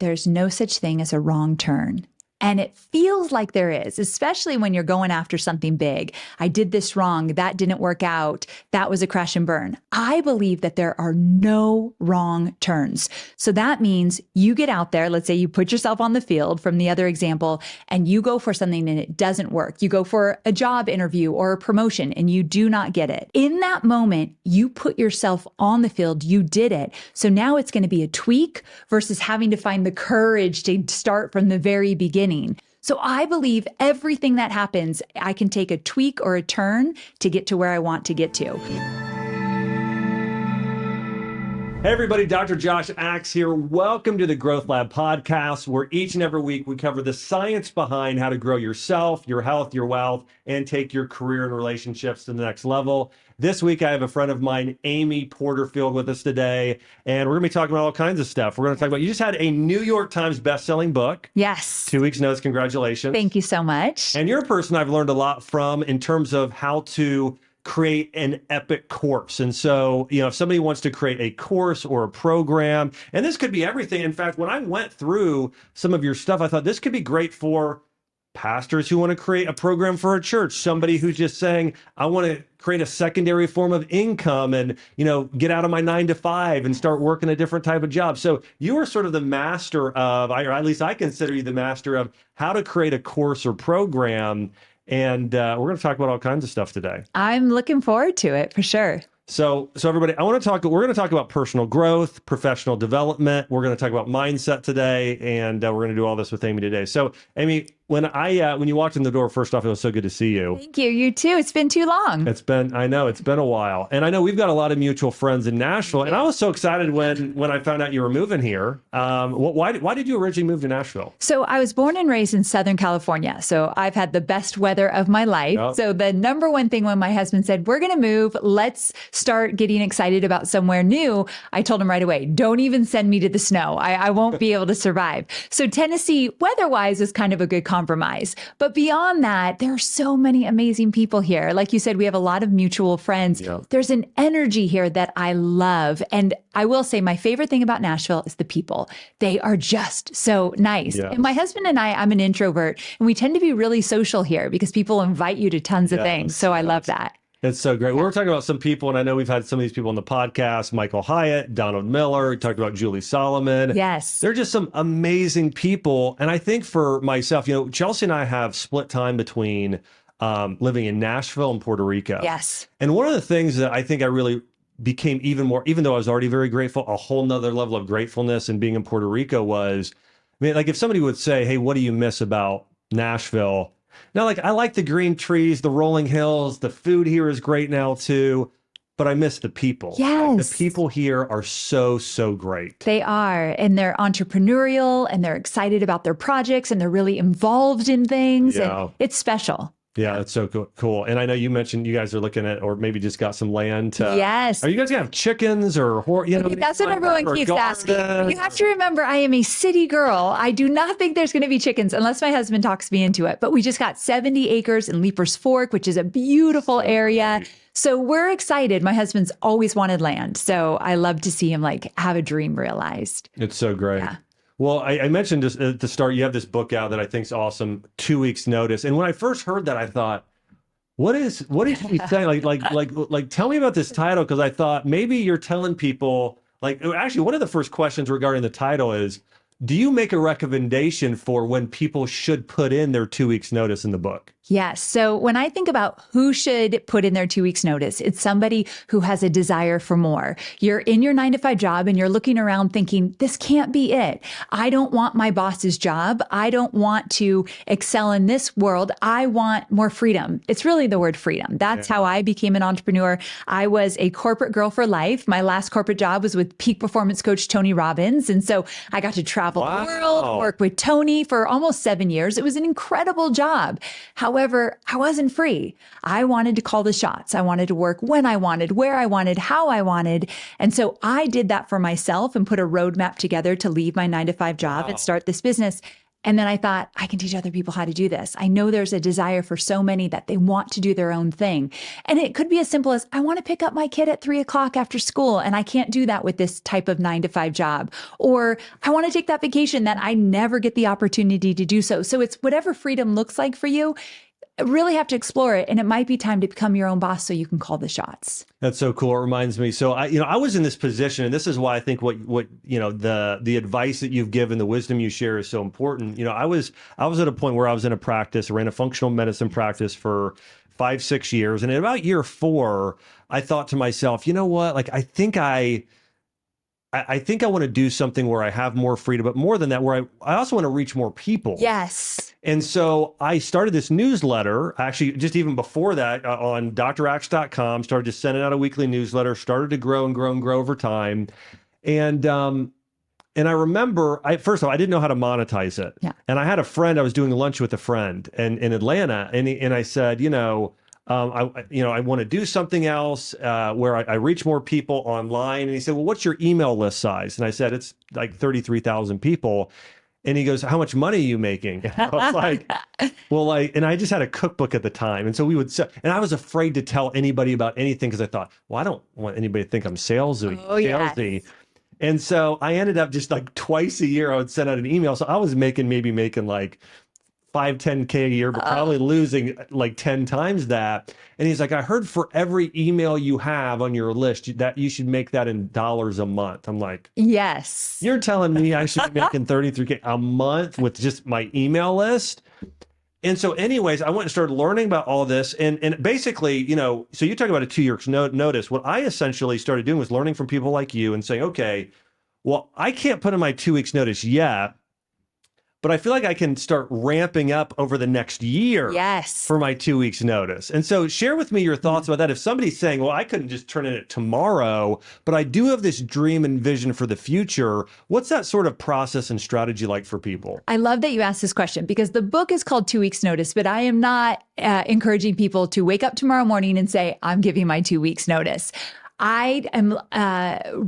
there's no such thing as a wrong turn. And it feels like there is, especially when you're going after something big. I did this wrong. That didn't work out. That was a crash and burn. I believe that there are no wrong turns. So that means you get out there. Let's say you put yourself on the field from the other example, and you go for something and it doesn't work. You go for a job interview or a promotion and you do not get it. In that moment, you put yourself on the field. You did it. So now it's going to be a tweak versus having to find the courage to start from the very beginning. So I believe everything that happens, I can take a tweak or a turn to get to where I want to get to. Hey everybody, Dr. Josh Axe here. Welcome to the Growth Lab podcast, where each and every week we cover the science behind how to grow yourself, your health, your wealth, and take your career and relationships to the next level. This week, I have a friend of mine, Amy Porterfield, with us today, and we're going to be talking about all kinds of stuff. We're going to talk about, you just had a New York Times best-selling book. Yes. 2 weeks notice, congratulations. Thank you so much. And you're a person I've learned a lot from in terms of how to create an epic course. And so, if somebody wants to create a course or a program, and this could be everything. In fact, when I went through some of your stuff, I thought this could be great for pastors who want to create a program for a church, somebody who's just saying, I want to create a secondary form of income and, get out of my 9-to-5 and start working a different type of job. So you are sort of the master of, or at least I consider you the master of how to create a course or program. And we're going to talk about all kinds of stuff today. I'm looking forward to it for sure. So everybody, we're going to talk about personal growth, professional development. We're going to talk about mindset today, and we're going to do all this with Amy today. So Amy, when you walked in the door, first off, it was so good to see you. Thank you. You too. It's been too long. I know it's been a while. And I know we've got a lot of mutual friends in Nashville. And I was so excited when I found out you were moving here. Why did you originally move to Nashville? So I was born and raised in Southern California. So I've had the best weather of my life. Yep. So the number one thing when my husband said, we're going to move, let's start getting excited about somewhere new, I told him right away, don't even send me to the snow. I won't be able to survive. So Tennessee, weather-wise, is kind of a good compromise. But beyond that, there are so many amazing people here. Like you said, we have a lot of mutual friends. Yep. There's an energy here that I love. And I will say my favorite thing about Nashville is the people. They are just so nice. Yes. And my husband and I'm an introvert, and we tend to be really social here because people invite you to tons of things. So I love that. It's so great. We're talking about some people, and I know we've had some of these people on the podcast, Michael Hyatt, Donald Miller, we talked about Julie Solomon. Yes. They're just some amazing people. And I think for myself, Chelsea and I have split time between living in Nashville and Puerto Rico. Yes. And one of the things that I think I really became even more, even though I was already very grateful, a whole nother level of gratefulness in being in Puerto Rico was, like if somebody would say, hey, what do you miss about Nashville? Now, I like the green trees, the rolling hills, the food here is great now too, but I miss the people. Yes. The people here are so, so great. They are, and they're entrepreneurial, and they're excited about their projects, and they're really involved in things, and it's special. Yeah, that's so cool. And I know you mentioned you guys are looking at, or maybe just got some land. Yes. Are you guys going to have chickens or, That's what everyone keeps asking. You have to remember, I am a city girl. I do not think there's going to be chickens unless my husband talks me into it. But we just got 70 acres in Leapers Fork, which is a beautiful area. So we're excited. My husband's always wanted land. So I love to see him have a dream realized. It's so great. Yeah. Well, I mentioned just at the start, you have this book out that I think is awesome, 2 weeks notice. And when I first heard that, I thought, what is she saying? Like, tell me about this title. Cause I thought maybe you're telling people actually one of the first questions regarding the title is, do you make a recommendation for when people should put in their 2 weeks notice in the book? Yes. So when I think about who should put in their 2 weeks notice, it's somebody who has a desire for more. You're in your 9-to-5 job and you're looking around thinking, this can't be it. I don't want my boss's job. I don't want to excel in this world. I want more freedom. It's really the word freedom. That's how I became an entrepreneur. I was a corporate girl for life. My last corporate job was with peak performance coach Tony Robbins. And so I got to travel the world, work with Tony for almost 7 years. It was an incredible job. However, I wasn't free. I wanted to call the shots. I wanted to work when I wanted, where I wanted, how I wanted. And so I did that for myself and put a roadmap together to leave my 9-to-5 job and start this business. And then I thought, I can teach other people how to do this. I know there's a desire for so many that they want to do their own thing. And it could be as simple as I want to pick up my kid at 3 o'clock after school, and I can't do that with this type of 9 to 5 job. Or I want to take that vacation that I never get the opportunity to do so. So it's whatever freedom looks like for you. Really have to explore it, and it might be time to become your own boss so you can call the shots. That's so cool. It reminds me. So I was in this position, and this is why I think what the advice that you've given, the wisdom you share is so important. I was at a point where I was in a practice, I ran a functional medicine practice for 5-6 years, and at about year 4, I thought to myself, you know what? Like I think I want to do something where I have more freedom, but more than that, where I also want to reach more people. Yes. And so I started this newsletter, actually, just even before that, on drax.com, started just sending out a weekly newsletter, started to grow and grow and grow over time. And I remember, first of all, I didn't know how to monetize it. Yeah. And I had a friend, I was doing lunch with a friend in Atlanta, and I said, I want to do something else where I reach more people online. And he said, well, what's your email list size? And I said, it's like 33,000 people. And he goes, how much money are you making? And I was like, well, and I just had a cookbook at the time. And so we would sell, and I was afraid to tell anybody about anything because I thought, well, I don't want anybody to think I'm salesy. Yes. And so I ended up just like twice a year, I would send out an email. So I was making like 5-10K a year, but probably losing like 10 times that. And he's like, I heard for every email you have on your list that you should make that in dollars a month. I'm like, yes, you're telling me I should be making 33K a month with just my email list? And so anyways, I went and started learning about all this. And basically, so you talk about a 2 year notice. What I essentially started doing was learning from people like you and saying, okay, well, I can't put in my 2 weeks notice yet, but I feel like I can start ramping up over the next year for my 2 weeks notice. And so share with me your thoughts about that. If somebody's saying, well, I couldn't just turn in it tomorrow, but I do have this dream and vision for the future, what's that sort of process and strategy like for people? I love that you asked this question because the book is called 2 weeks notice, but I am not encouraging people to wake up tomorrow morning and say, I'm giving my 2 weeks notice. I am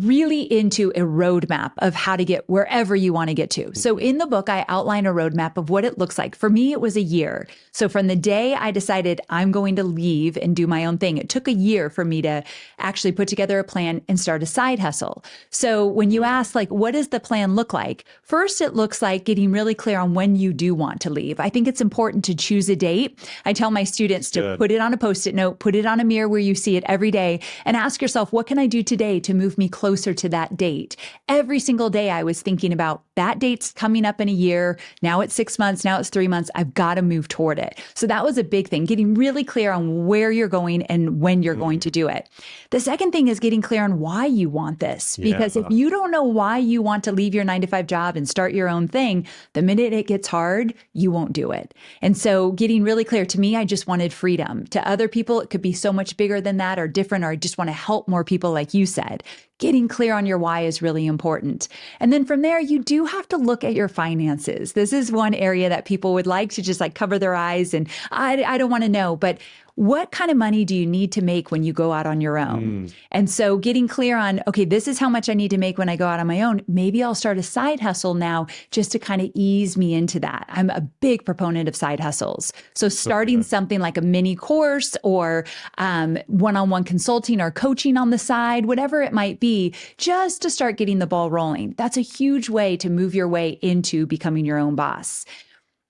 really into a roadmap of how to get wherever you want to get to. So in the book, I outline a roadmap of what it looks like. For me, it was a year. So from the day I decided I'm going to leave and do my own thing, it took a year for me to actually put together a plan and start a side hustle. So when you ask, like, what does the plan look like? First, it looks like getting really clear on when you do want to leave. I think it's important to choose a date. I tell my students to put it on a Post-it note, put it on a mirror where you see it every day, and ask yourself, what can I do today to move me closer to that date? Every single day I was thinking about that date's coming up in a year. Now it's 6 months. Now it's 3 months. I've got to move toward it. So that was a big thing, getting really clear on where you're going and when you're going to do it. The second thing is getting clear on why you want this. Because if you don't know why you want to leave your 9 to 5 job and start your own thing, the minute it gets hard, you won't do it. And so getting really clear, to me, I just wanted freedom. To other people, it could be so much bigger than that or different, or I just want to help more people, like you said. Getting clear on your why is really important. And then from there, you do have to look at your finances. This is one area that people would like to just like cover their eyes and I don't want to know, but what kind of money do you need to make when you go out on your own? And so getting clear on, okay, this is how much I need to make when I go out on my own. Maybe I'll start a side hustle now just to kind of ease me into that. I'm a big proponent of side hustles. So starting something like a mini course or one-on-one consulting or coaching on the side, whatever it might be, just to start getting the ball rolling. That's a huge way to move your way into becoming your own boss.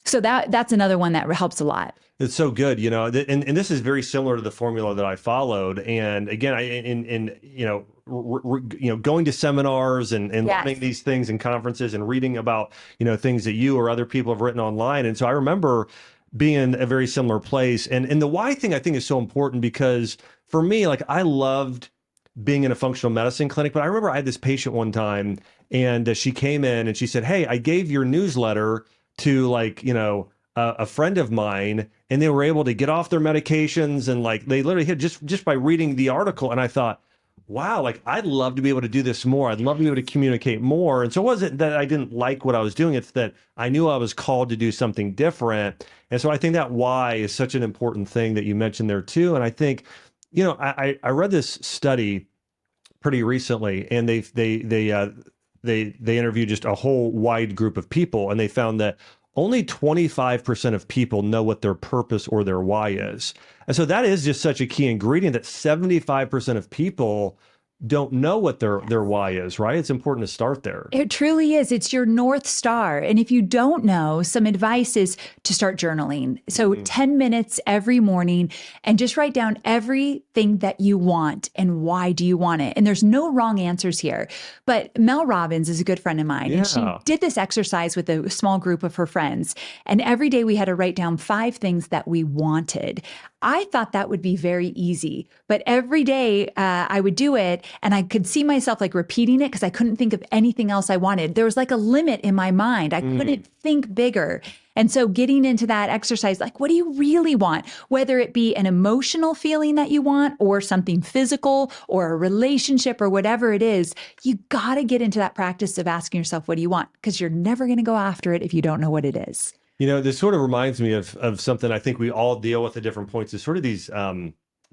So that's another one that helps a lot. It's so good, and this is very similar to the formula that I followed. And again, going to seminars and learning these things and conferences and reading about, things that you or other people have written online. And so I remember being in a very similar place. And the why thing I think is so important because for me, like I loved being in a functional medicine clinic, but I remember I had this patient one time and she came in and she said, hey, I gave your newsletter to a friend of mine, and they were able to get off their medications and they literally hit just by reading the article. And I thought, wow, I'd love to be able to do this more. I'd love to be able to communicate more. And so it wasn't that I didn't like what I was doing. It's that I knew I was called to do something different. And so I think that why is such an important thing that you mentioned there too. And I think, I read this study pretty recently, and they interviewed just a whole wide group of people, and they found that only 25% of people know what their purpose or their why is. And so that is just such a key ingredient that 75% of people don't know what their why is, right? It's important to start there. It truly is. It's your North Star. And if you don't know, some advice is to start journaling. So 10 minutes every morning and just write down everything that you want and why do you want it. And there's no wrong answers here. But Mel Robbins is a good friend of mine. And she did this exercise with a small group of her friends. And every day we had to write down 5 things that we wanted. I thought that would be very easy, but every day I would do it and I could see myself like repeating it because I couldn't think of anything else I wanted. There was like a limit in my mind. I couldn't think bigger. And so getting into that exercise, like, what do you really want? Whether it be an emotional feeling that you want or something physical or a relationship or whatever it is, you got to get into that practice of asking yourself, what do you want? Because you're never going to go after it if you don't know what it is. You know, this sort of reminds me of something I think we all deal with at different points is sort of these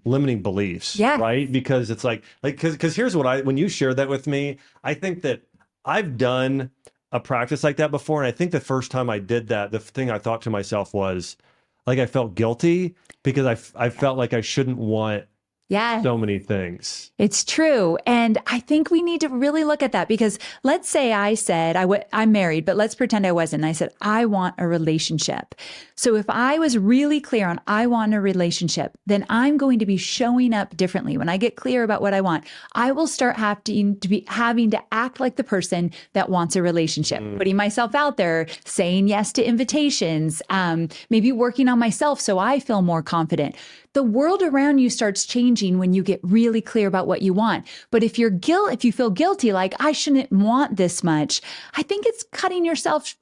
limiting beliefs, right? Because it's because here's what when you shared that with me, I think that I've done a practice like that before. And I think the first time I did that, the thing I thought to myself was like, I felt guilty because I felt like I shouldn't want so many things. It's true. And I think we need to really look at that because let's say I said, I'm married, but let's pretend I wasn't. I said, I want a relationship. So if I was really clear on I want a relationship, then I'm going to be showing up differently. When I get clear about what I want, I will start having to act like the person that wants a relationship, putting myself out there, saying yes to invitations, maybe working on myself so I feel more confident. The world around you starts changing when you get really clear about what you want. But if you feel guilty, like I shouldn't want this much, I think it's cutting yourself,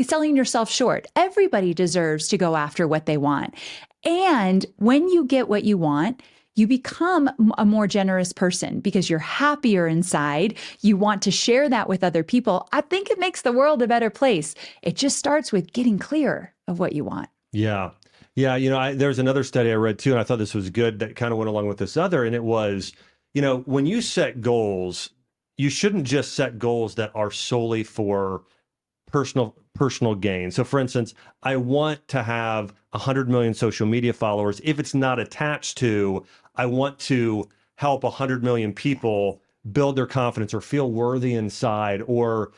selling yourself short. Everybody deserves to go after what they want. And when you get what you want, you become a more generous person because you're happier inside. You want to share that with other people. I think it makes the world a better place. It just starts with getting clear of what you want. Yeah. Yeah, there's another study I read too, and I thought this was good that kind of went along with this other, and it was, when you set goals, you shouldn't just set goals that are solely for personal gain. So for instance, I want to have 100 million social media followers. If it's not attached to, I want to help 100 million people build their confidence or feel worthy inside or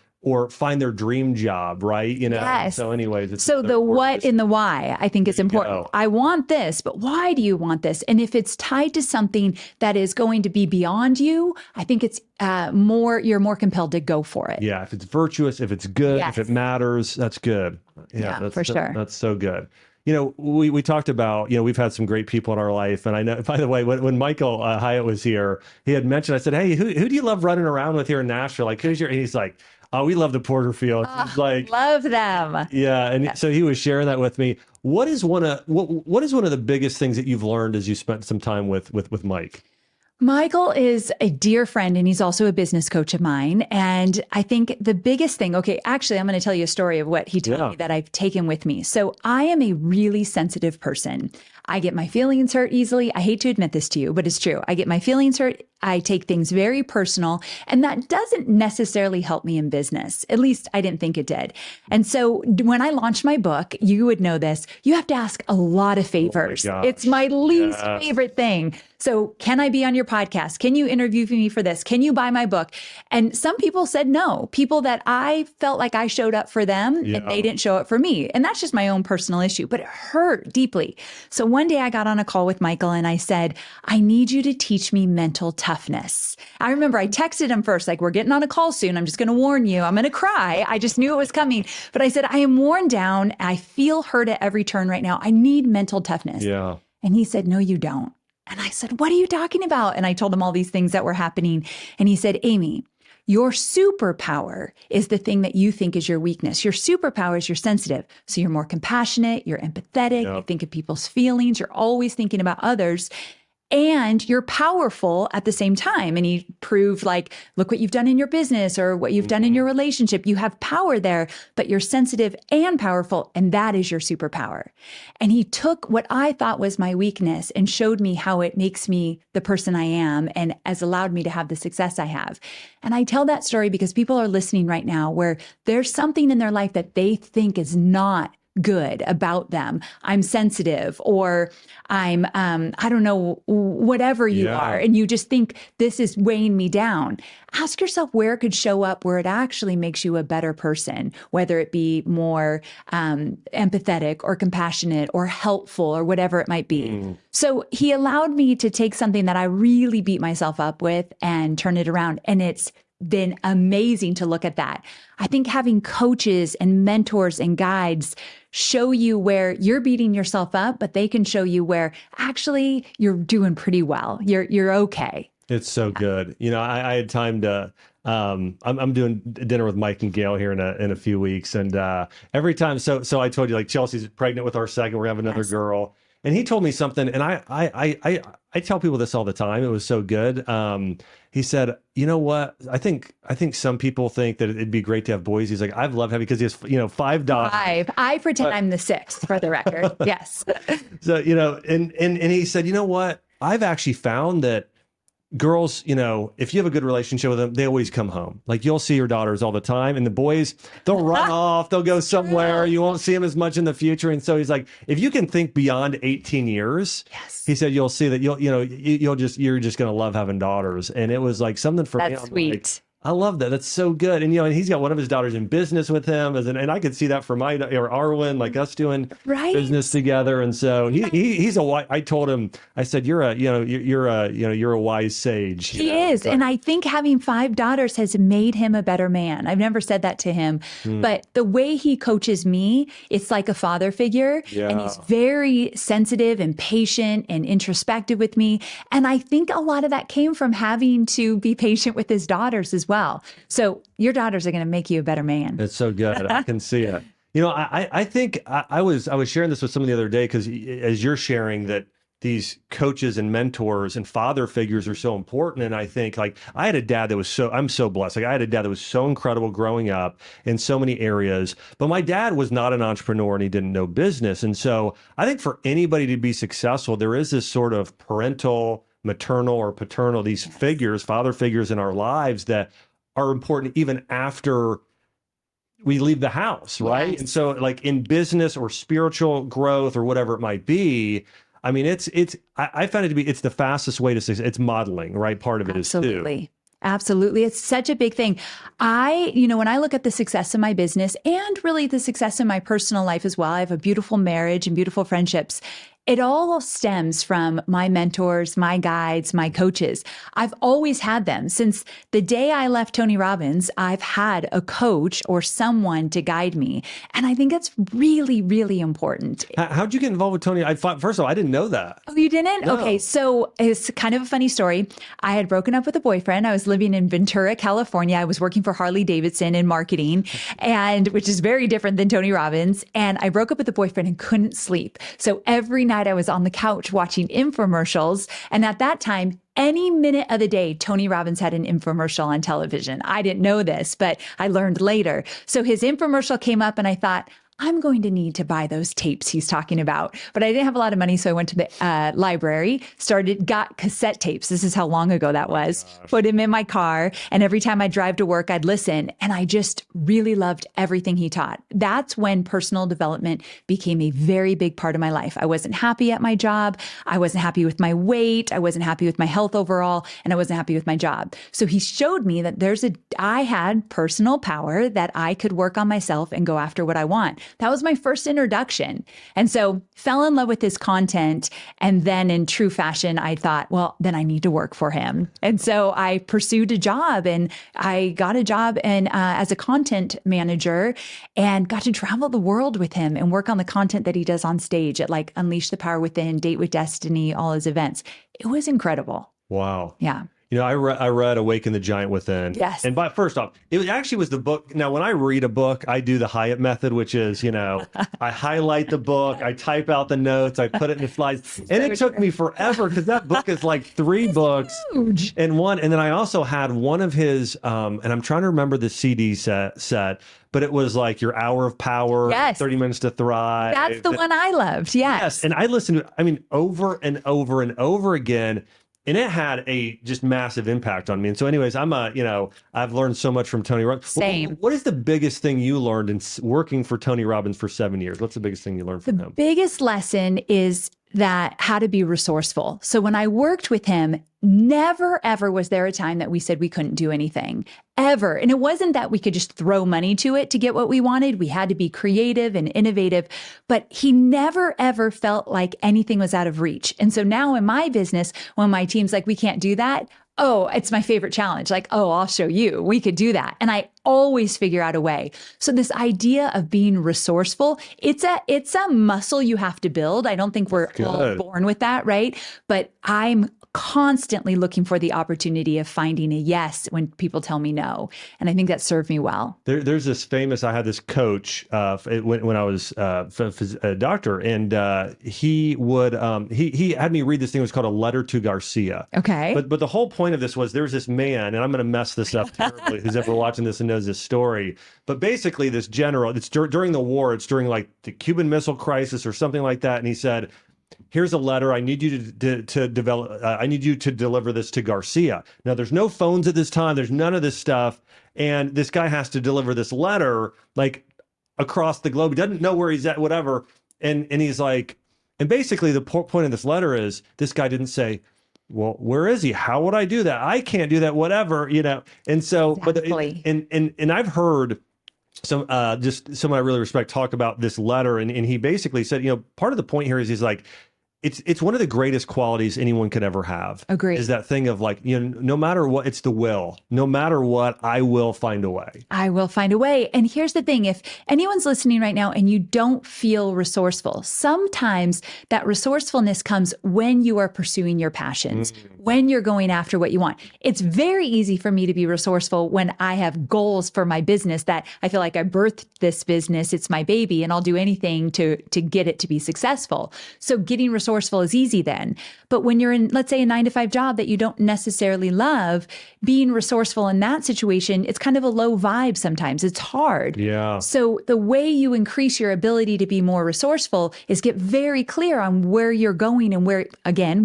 find their dream job, right? Yes. So anyways. So the what and the why, I think is important. I want this, but why do you want this? And if it's tied to something that is going to be beyond you, I think it's you're more compelled to go for it. Yeah. If it's virtuous, if it's good, if it matters, that's good. Yeah, for sure. That's so good. We talked about, we've had some great people in our life. And I know, by the way, when Michael Hyatt was here, he had mentioned, I said, hey, who do you love running around with here in Nashville? Like, and he's like, oh, we love the Porterfield. Love them. Yeah. And so he was sharing that with me. What is one of the biggest things that you've learned as you spent some time with Mike? Michael is a dear friend and he's also a business coach of mine. And I think the biggest thing, actually, I'm going to tell you a story of what he told me that I've taken with me. So I am a really sensitive person. I get my feelings hurt easily. I hate to admit this to you, but it's true. I get my feelings hurt. I take things very personal, and that doesn't necessarily help me in business. At least I didn't think it did. And so when I launched my book, you would know this, you have to ask a lot of favors. It's my least favorite thing. So can I be on your podcast? Can you interview me for this? Can you buy my book? And some people said no. People that I felt like I showed up for them and they didn't show up for me. And that's just my own personal issue, but it hurt deeply. So one day I got on a call with Michael and I said, I need you to teach me mental toughness. I remember I texted him first, like, we're getting on a call soon. I'm just going to warn you. I'm going to cry. I just knew it was coming. But I said, I am worn down. I feel hurt at every turn right now. I need mental toughness. Yeah. And he said, no, you don't. And I said, what are you talking about? And I told him all these things that were happening. And he said, Amy, your superpower is the thing that you think is your weakness. Your superpower is you're sensitive. So you're more compassionate, you're empathetic, you think of people's feelings, you're always thinking about others. and you're powerful at the same time. And he proved like, look what you've done in your business or what you've done in your relationship. You have power there, but you're sensitive and powerful. And that is your superpower. And he took what I thought was my weakness and showed me how it makes me the person I am and has allowed me to have the success I have. And I tell that story because people are listening right now where there's something in their life that they think is not good about them. I'm sensitive, or I'm, I don't know, whatever you are. And you just think this is weighing me down. Ask yourself where it could show up where it actually makes you a better person, whether it be more empathetic or compassionate or helpful or whatever it might be. So he allowed me to take something that I really beat myself up with and turn it around. And it's been amazing to look at that. I think having coaches and mentors and guides show you where you're beating yourself up, but they can show you where actually you're doing pretty well. You're okay. It's so good. You know, I had time to, I'm doing dinner with Mike and Gail here in a few weeks. And every time, so I told you, like, Chelsea's pregnant with our second, we're having another girl. And he told me something, and I tell people this all the time. It was so good. He said, you know what? I think some people think that it'd be great to have boys. He's like, I've loved having, because he has, 5 daughters. 5. I pretend I'm the 6th for the record. Yes. So, and he said, you know what? I've actually found that girls, if you have a good relationship with them, they always come home. Like, you'll see your daughters all the time, and the boys, they'll run off, they'll go somewhere. You won't see them as much in the future. And so he's like, if you can think beyond 18 years, he said, you'll see that you're just going to love having daughters. And it was like something for me. That's sweet. Like, I love that. That's so good. And, and he's got one of his daughters in business with him, and I could see that for my, or Arwen, like us doing business together. And so he's I told him, I said, you're a wise sage. He is. And I think having 5 daughters has made him a better man. I've never said that to him, but the way he coaches me, it's like a father figure, and he's very sensitive and patient and introspective with me. And I think a lot of that came from having to be patient with his daughters as well. So your daughters are going to make you a better man. It's so good. I can see it. I think I was sharing this with someone the other day, because as you're sharing that these coaches and mentors and father figures are so important. And I think, like, I had a dad that I'm so blessed. Like, I had a dad that was so incredible growing up in so many areas, but my dad was not an entrepreneur and he didn't know business. And so I think for anybody to be successful, there is this sort of parental, maternal or paternal, these figures, father figures in our lives that are important even after we leave the house, right? Yes. And so, like, in business or spiritual growth or whatever it might be, I mean, I found it to be, it's the fastest way to success. It's modeling, right? Part of it is too. Absolutely. It's such a big thing. When I look at the success of my business and really the success of my personal life as well, I have a beautiful marriage and beautiful friendships. It all stems from my mentors, my guides, my coaches. I've always had them. Since the day I left Tony Robbins, I've had a coach or someone to guide me. And I think that's really, really important. How'd you get involved with Tony? First of all, I didn't know that. Oh, you didn't? No. Okay. So it's kind of a funny story. I had broken up with a boyfriend. I was living in Ventura, California. I was working for Harley Davidson in marketing, which is very different than Tony Robbins. And I broke up with a boyfriend and couldn't sleep. So every night I was on the couch watching infomercials. And at that time, any minute of the day, Tony Robbins had an infomercial on television. I didn't know this, but I learned later. So his infomercial came up and I thought, I'm going to need to buy those tapes he's talking about. But I didn't have a lot of money, so I went to the library, got cassette tapes. This is how long ago that was. Put him in my car, and every time I drive to work, I'd listen. And I just really loved everything he taught. That's when personal development became a very big part of my life. I wasn't happy at my job. I wasn't happy with my weight. I wasn't happy with my health overall, and I wasn't happy with my job. So he showed me that I had personal power, that I could work on myself and go after what I want. That was my first introduction. And so fell in love with his content. And then in true fashion, I thought, well, then I need to work for him. And so I pursued a job, and I got a job as a content manager and got to travel the world with him and work on the content that he does on stage at, like, Unleash the Power Within, Date with Destiny, all his events. It was incredible. Wow. Yeah. I read Awaken the Giant Within. Yes. And first off, actually was the book. Now, when I read a book, I do the Hyatt method, which is, I highlight the book, I type out the notes, I put it in the slides. And it took me forever because that book is like three books Huge. in one. And then I also had one of his, and I'm trying to remember the CD set, but it was like Your Hour of Power, Yes. 30 Minutes to Thrive. That's the one I loved. Yes. And I listened to it, over and over and over again. And it had a just massive impact on me. And so anyways, I've learned so much from Tony Robbins. Same. What is the biggest thing you learned in working for Tony Robbins for 7 years? What's the biggest thing you learned from him? Biggest lesson is that how to be resourceful. So when I worked with him, never ever was there a time that we said we couldn't do anything, ever. And it wasn't that we could just throw money to it to get what we wanted. We had to be creative and innovative, but he never ever felt like anything was out of reach. And so now in my business, when my team's like, we can't do that, oh, it's my favorite challenge. Like, oh, I'll show you. We could do that. And I always figure out a way. So this idea of being resourceful, it's a muscle you have to build. I don't think we're all born with that, right? But I'm constantly looking for the opportunity of finding a yes when people tell me no. And I think that served me well. There's this I had this coach when I was a doctor, and he would, he had me read this thing. It was called A Letter to Garcia. Okay. But the whole point of this was there's this man, and I'm going to mess this up terribly, who's ever watching this and knows this story. But basically this general, it's during the war, it's during like the Cuban Missile Crisis or something like that. And he said, here's a letter. I need you to develop. I need you to deliver this to Garcia. Now, there's no phones at this time. There's none of this stuff. And this guy has to deliver this letter like across the globe. He doesn't know where he's at, whatever. And he's like, and basically the point of this letter is this guy didn't say, well, where is he? How would I do that? I can't do that, whatever, And so, exactly. and I've heard just someone I really respect talk about this letter. And he basically said, part of the point here is he's like, it's one of the greatest qualities anyone could ever have. Agreed. Is that thing of like, no matter what, it's the will. No matter what, I will find a way. I will find a way. And here's the thing. If anyone's listening right now and you don't feel resourceful, sometimes that resourcefulness comes when you are pursuing your passions, when you're going after what you want. It's very easy for me to be resourceful when I have goals for my business that I feel like I birthed this business. It's my baby and I'll do anything to get it to be successful. So getting resourceful is easy then. But when you're in, let's say, a 9-to-5 job that you don't necessarily love, being resourceful in that situation, it's kind of a low vibe sometimes. It's hard. Yeah. So the way you increase your ability to be more resourceful is get very clear on where you're going and where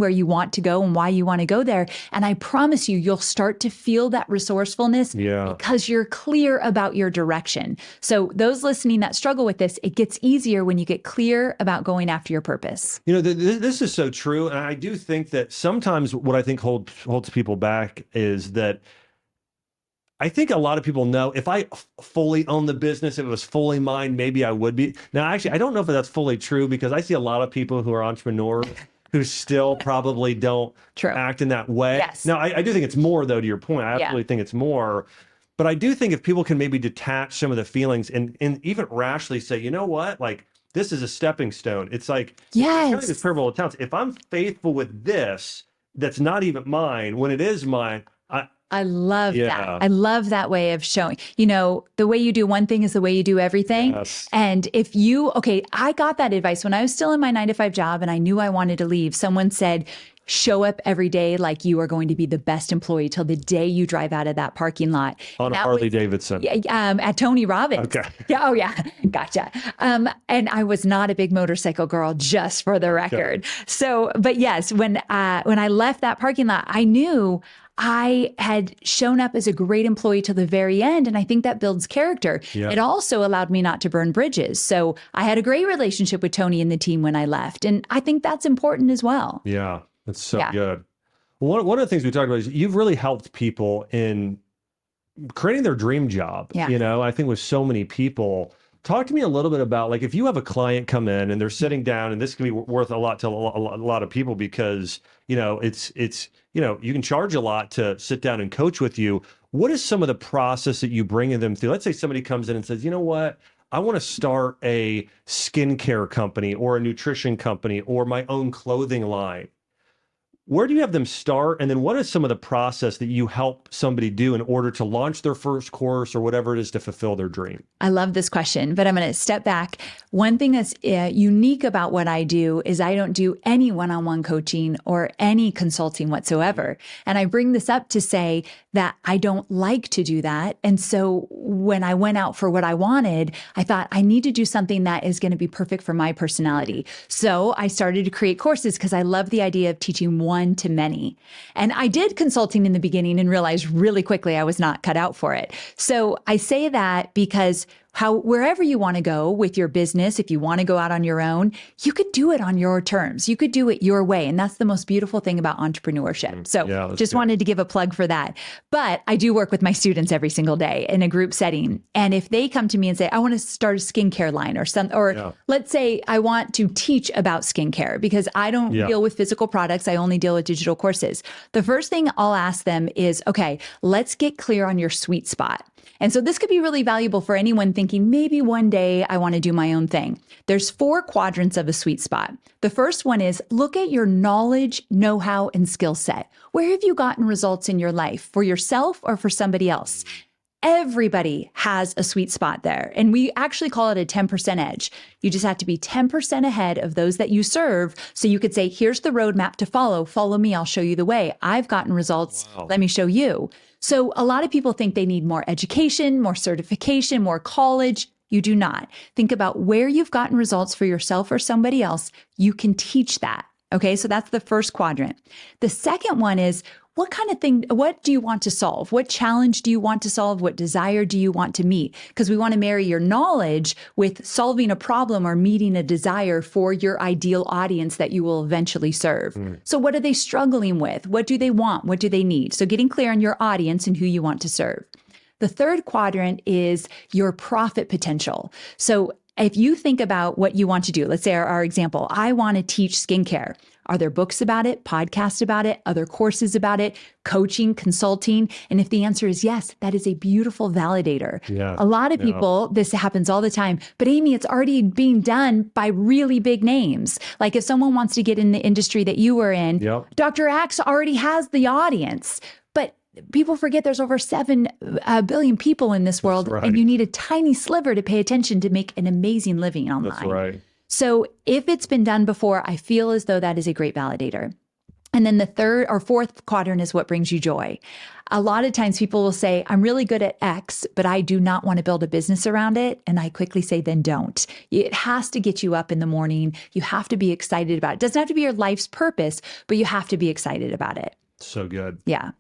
you want to go and why you want to go there. And I promise you'll start to feel that resourcefulness because you're clear about your direction. So those listening that struggle with this, it gets easier when you get clear about going after your purpose. This is so true. And I do think that sometimes what I think holds people back is that I think a lot of people know if I fully own the business, if it was fully mine, maybe I would be. Now, actually, I don't know if that's fully true because I see a lot of people who are entrepreneurs who still probably don't act in that way. Yes. Now, I do think it's more, though, to your point. I absolutely think it's more. But I do think if people can maybe detach some of the feelings and even rashly say, you know what, like, this is a stepping stone. It's like, yes, this parable of talents. If I'm faithful with this, that's not even mine. When it is mine, I love that. I love that way of showing, the way you do one thing is the way you do everything. Yes. And I got that advice when I was still in my 9-to-5 job and I knew I wanted to leave. Someone said, show up every day like you are going to be the best employee till the day you drive out of that parking lot. On a Harley Davidson. At Tony Robbins. Okay. Yeah. Oh, yeah. Gotcha. And I was not a big motorcycle girl, just for the record. Okay. So, but yes, when I left that parking lot, I knew I had shown up as a great employee to the very end. And I think that builds character. Yeah. It also allowed me not to burn bridges. So I had a great relationship with Tony and the team when I left. And I think that's important as well. Yeah. That's so good. Well, one of the things we talked about is you've really helped people in creating their dream job. Yeah. I think with so many people. Talk to me a little bit about, like, if you have a client come in and they're sitting down, and this can be worth a lot to a lot of people because, it's you can charge a lot to sit down and coach with you. What is some of the process that you bring them through? Let's say somebody comes in and says, you know what? I want to start a skincare company or a nutrition company or my own clothing line. where do you have them start? And then what is some of the process that you help somebody do in order to launch their first course or whatever it is to fulfill their dream? I love this question, but I'm going to step back. One thing that's unique about what I do is I don't do any one-on-one coaching or any consulting whatsoever. And I bring this up to say that I don't like to do that. And so when I went out for what I wanted, I thought I need to do something that is going to be perfect for my personality. So I started to create courses because I love the idea of teaching one to many. And I did consulting in the beginning and realized really quickly I was not cut out for it. So I say that because wherever you want to go with your business, if you want to go out on your own, you could do it on your terms. You could do it your way. And that's the most beautiful thing about entrepreneurship. So just wanted to give a plug for that. But I do work with my students every single day in a group setting. And if they come to me and say, I want to start a skincare line let's say I want to teach about skincare because I don't deal with physical products. I only deal with digital courses. The first thing I'll ask them is, okay, let's get clear on your sweet spot. And so this could be really valuable for anyone thinking maybe one day I want to do my own thing. There's 4 quadrants of a sweet spot. The first one is look at your knowledge, know-how, and skill set. Where have you gotten results in your life for yourself or for somebody else? Everybody has a sweet spot there. And we actually call it a 10% edge. You just have to be 10% ahead of those that you serve. So you could say, here's the roadmap to follow. Follow me. I'll show you the way. I've gotten results. Wow. Let me show you. So a lot of people think they need more education, more certification, more college. You do not. Think about where you've gotten results for yourself or somebody else. You can teach that. Okay. So that's the first quadrant. The second one is, what do you want to solve? What challenge do you want to solve? What desire do you want to meet? Because we want to marry your knowledge with solving a problem or meeting a desire for your ideal audience that you will eventually serve. So what are they struggling with? What do they want? What do they need? So getting clear on your audience and who you want to serve. The third quadrant is your profit potential. So if you think about what you want to do, let's say our example, I want to teach skincare. Are there books about it, podcasts about it, other courses about it, coaching, consulting? And if the answer is yes, that is a beautiful validator. A lot of people, this happens all the time, but Amy, it's already being done by really big names. Like if someone wants to get in the industry that you were in, Dr. Axe already has the audience. But people forget there's over 7 billion people in this world, and you need a tiny sliver to pay attention to make an amazing living online. That's right. So if it's been done before, I feel as though that is a great validator. And then the third or fourth quadrant is what brings you joy. A lot of times people will say, I'm really good at X, but I do not want to build a business around it. And I quickly say, then don't. It has to get you up in the morning. You have to be excited about it. It doesn't have to be your life's purpose, but you have to be excited about it. So good. Yeah.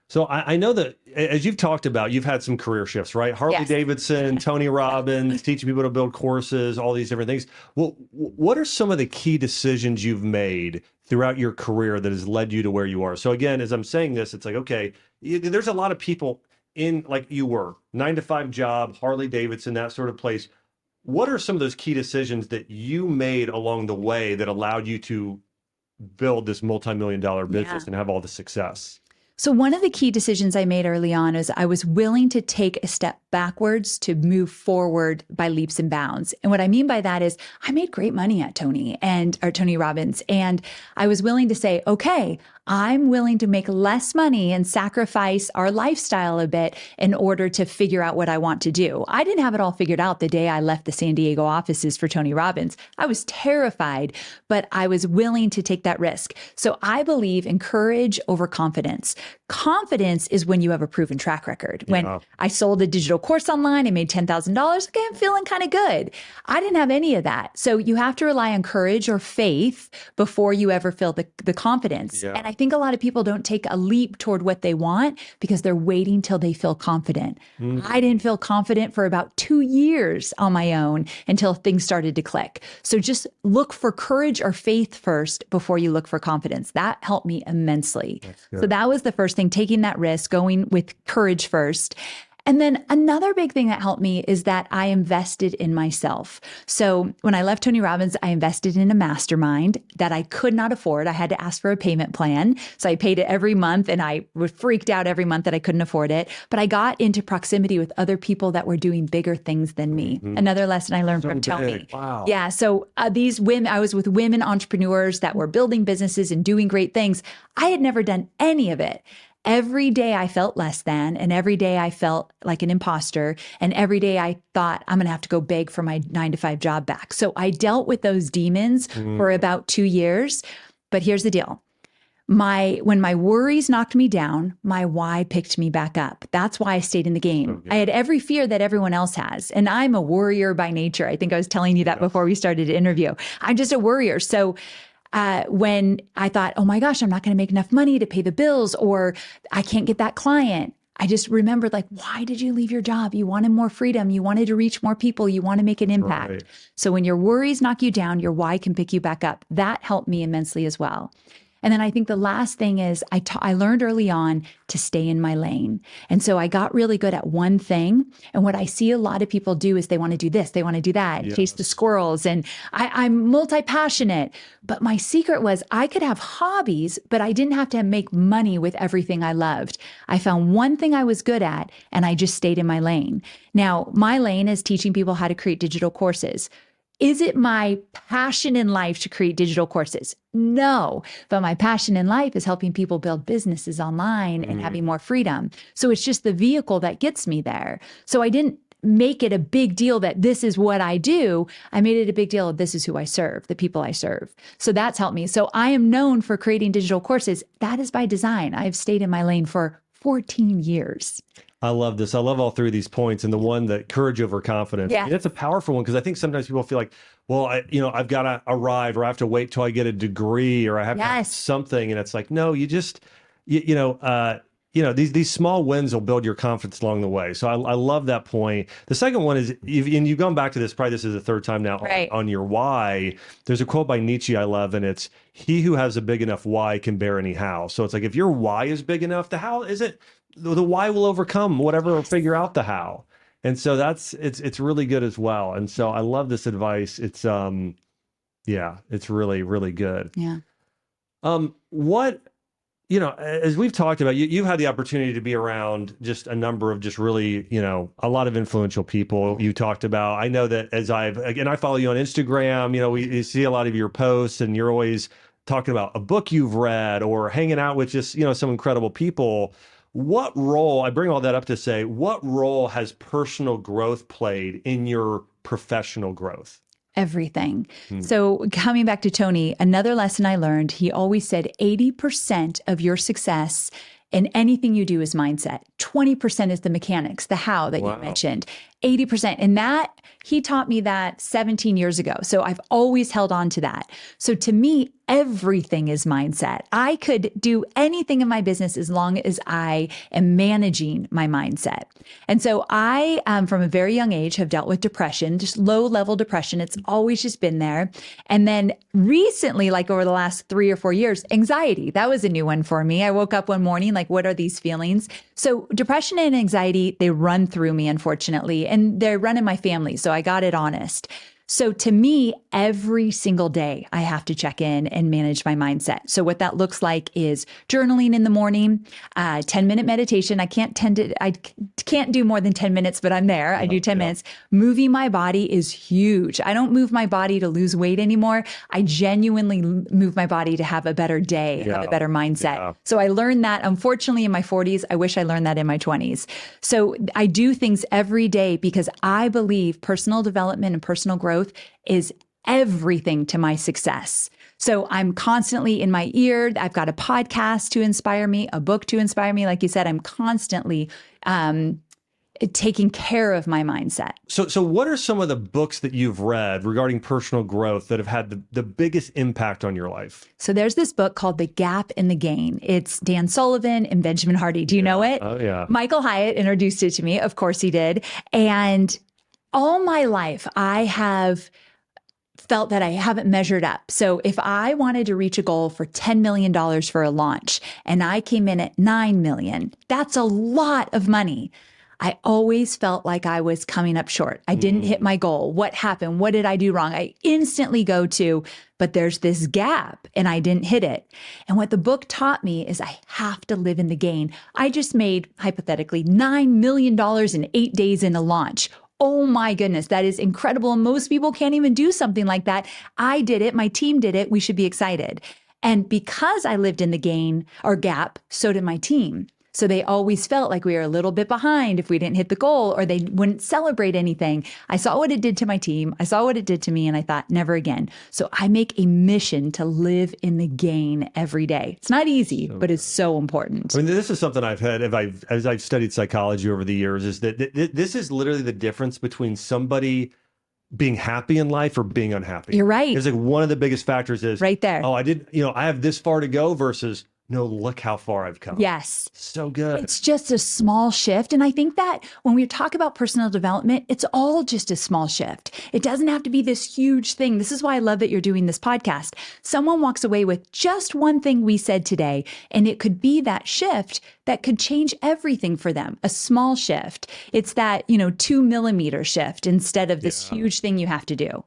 So I know that as you've talked about, you've had some career shifts, right? Harley Davidson, Tony Robbins, teaching people to build courses, all these different things. Well, what are some of the key decisions you've made throughout your career that has led you to where you are? So again, as I'm saying this, it's like, okay, there's a lot of people in like you were, 9-to-5 job, Harley Davidson, that sort of place. What are some of those key decisions that you made along the way that allowed you to build this multi-million-dollar business and have all the success? So one of the key decisions I made early on is I was willing to take a step backwards to move forward by leaps and bounds. And what I mean by that is I made great money at Tony Robbins. And I was willing to say, okay, I'm willing to make less money and sacrifice our lifestyle a bit in order to figure out what I want to do. I didn't have it all figured out the day I left the San Diego offices for Tony Robbins. I was terrified, but I was willing to take that risk. So I believe in courage over confidence. Confidence is when you have a proven track record. When I sold a digital course online, I made $10,000. Okay, I'm feeling kind of good. I didn't have any of that. So you have to rely on courage or faith before you ever feel the confidence. And I think a lot of people don't take a leap toward what they want because they're waiting till they feel confident. I didn't feel confident for about 2 years on my own until things started to click. So just look for courage or faith first before you look for confidence. That helped me immensely. So that was the first thing, taking that risk, going with courage first. And then another big thing that helped me is that I invested in myself. So when I left Tony Robbins, I invested in a mastermind that I could not afford. I had to ask for a payment plan. So I paid it every month and I was freaked out every month that I couldn't afford it. But I got into proximity with other people that were doing bigger things than me. Another lesson I learned from Tony. Wow. Yeah. So these women, I was with women entrepreneurs that were building businesses and doing great things. I had never done any of it. Every day I felt less than, and every day I felt like an imposter. And every day I thought I'm going to have to go beg for my 9-to-5 job back. So I dealt with those demons for about 2 years. But here's the deal. When my worries knocked me down, my why picked me back up. That's why I stayed in the game. I had every fear that everyone else has. And I'm a worrier by nature. I think I was telling you that before we started the interview. I'm just a worrier. So when I thought, oh my gosh, I'm not going to make enough money to pay the bills, or I can't get that client, I just remembered, like, why did you leave your job? You wanted more freedom. You wanted to reach more people. You want to make an impact. Right. So when your worries knock you down, your why can pick you back up. That helped me immensely as well. And then I think the last thing is I learned early on to stay in my lane. And so I got really good at one thing. And what I see a lot of people do is they want to do this, they want to do that, and chase the squirrels. And I'm multi-passionate. But my secret was I could have hobbies, but I didn't have to make money with everything I loved. I found one thing I was good at, and I just stayed in my lane. Now, my lane is teaching people how to create digital courses. Is it my passion in life to create digital courses? No, but my passion in life is helping people build businesses online and having more freedom. So it's just the vehicle that gets me there. So I didn't make it a big deal that this is what I do. I made it a big deal of this is who I serve, the people I serve. So that's helped me. So I am known for creating digital courses. That is by design. I've stayed in my lane for 14 years. I love this. I love all three of these points, and the one that courage over confidence. Yeah. It's a powerful one because I think sometimes people feel like, well, I've got to arrive, or I have to wait till I get a degree, or I have to have something, and it's like, no, you just, these small wins will build your confidence along the way. So I love that point. The second one is, and you've gone back to this, probably this is the third time now on your why. There's a quote by Nietzsche I love, and it's, he who has a big enough why can bear any how. So it's like, if your why is big enough, the how isn't. The why will overcome whatever, or figure out the how. And so it's really good as well. And so I love this advice. It's it's really, really good. Yeah. As we've talked about, you've had the opportunity to be around just a number of just really, a lot of influential people you talked about. I know that I follow you on Instagram, we see a lot of your posts, and you're always talking about a book you've read or hanging out with just, some incredible people. What role, I bring all that up to say, what role has personal growth played in your professional growth? Everything. So coming back to Tony, another lesson I learned, he always said 80% of your success in anything you do is mindset. 20% is the mechanics, the how that you mentioned. 80%. And that, he taught me that 17 years ago. So I've always held on to that. So to me, everything is mindset. I could do anything in my business as long as I am managing my mindset. And so I, from a very young age, have dealt with depression, just low level depression. It's always just been there. And then recently, like over the last 3 or 4 years, anxiety. That was a new one for me. I woke up one morning, like, what are these feelings? So depression and anxiety, they run through me, unfortunately, and they run in my family. So I got it honest. So to me, every single day, I have to check in and manage my mindset. So what that looks like is journaling in the morning, 10-minute meditation. I can't do more than 10 minutes, but I'm there. I do 10 minutes. Moving my body is huge. I don't move my body to lose weight anymore. I genuinely move my body to have a better day, have a better mindset. Yeah. So I learned that, unfortunately, in my 40s. I wish I learned that in my 20s. So I do things every day because I believe personal development and personal growth is everything to my success. So I'm constantly in my ear. I've got a podcast to inspire me, a book to inspire me. Like you said, I'm constantly taking care of my mindset. So what are some of the books that you've read regarding personal growth that have had the biggest impact on your life? So there's this book called The Gap and the Gain. It's Dan Sullivan and Benjamin Hardy. Do you know it? Oh, yeah. Michael Hyatt introduced it to me. Of course he did. And all my life, I have felt that I haven't measured up. So if I wanted to reach a goal for $10 million for a launch and I came in at $9 million, that's a lot of money. I always felt like I was coming up short. I didn't hit my goal. What happened? What did I do wrong? I instantly go to, but there's this gap and I didn't hit it. And what the book taught me is I have to live in the gain. I just made, hypothetically, $9 million in 8 days in a launch. Oh my goodness, that is incredible. And most people can't even do something like that. I did it. My team did it. We should be excited. And because I lived in the gain or gap, so did my team. So they always felt like we were a little bit behind if we didn't hit the goal, or they wouldn't celebrate anything. I saw what it did to my team. I saw what it did to me, and I thought, never again. So I make a mission to live in the gain every day. It's not easy, but it's so important. I mean, this is something I've had as I've studied psychology over the years, is that this is literally the difference between somebody being happy in life or being unhappy. You're right. It's like one of the biggest factors is right there. Oh, I have this far to go versus no, look how far I've come. Yes. So good. It's just a small shift. And I think that when we talk about personal development, it's all just a small shift. It doesn't have to be this huge thing. This is why I love that you're doing this podcast. Someone walks away with just one thing we said today, and it could be that shift that could change everything for them. A small shift. It's that, 2 millimeter shift instead of this huge thing you have to do.